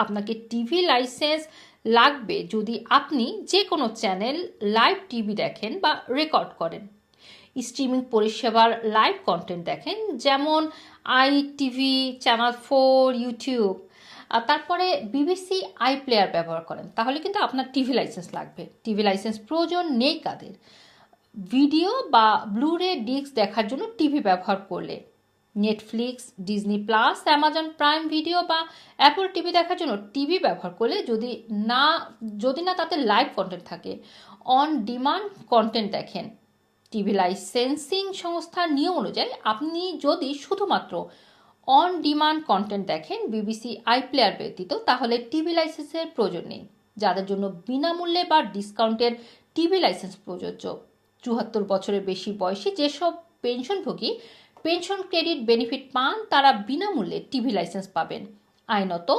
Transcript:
আপনাকে TV licence লাগবে যদি আপনি যে কোনো চ্যানেল লাইভ টিভি দেখেন বা রেকর্ড করেন, স্ট্রিমিং পরিষেবার লাইভ কন্টেন্ট দেখেন, যেমন ITV, চ্যানেল 4, ইউটিউব, আর তারপরে BBC আইপ্লেয়ার ব্যবহার করেন, তাহলে কিন্তু আপনার টিভি লাইসেন্স লাগবে। টিভি লাইসেন্স প্রয়োজন নেই কাদের? ভিডিও বা ব্লুরে ডিস্ক দেখার জন্য টিভি ব্যবহার করলে, Netflix, Disney plus, Amazon prime video বা অ্যাপল টিভি দেখার জন্য টিভি ব্যবহার করলে, যদি না তাতে লাইভ কন্টেন্ট থাকে, অন ডিমান্ড কন্টেন্ট দেখেন। টিভি লাইসেন্সিং সংস্থার নিয়ম অনুযায়ী আপনি যদি শুধুমাত্র অন ডিমান্ড কন্টেন্ট দেখেন BBC আইপ্লেয়ার ব্যতীত, তাহলে টিভি লাইসেন্সের প্রয়োজন নেই। যাদের জন্য বিনামূল্যে বা ডিসকাউন্টের টিভি লাইসেন্স প্রযোজ্য, ৭৪ বছরের বেশি বয়সী যেসব পেনশনভোগী পেনশন ক্রেডিট বেনিফিট পান, তারা বিনামূল্যে টিভি লাইসেন্স পাবেন। আইনত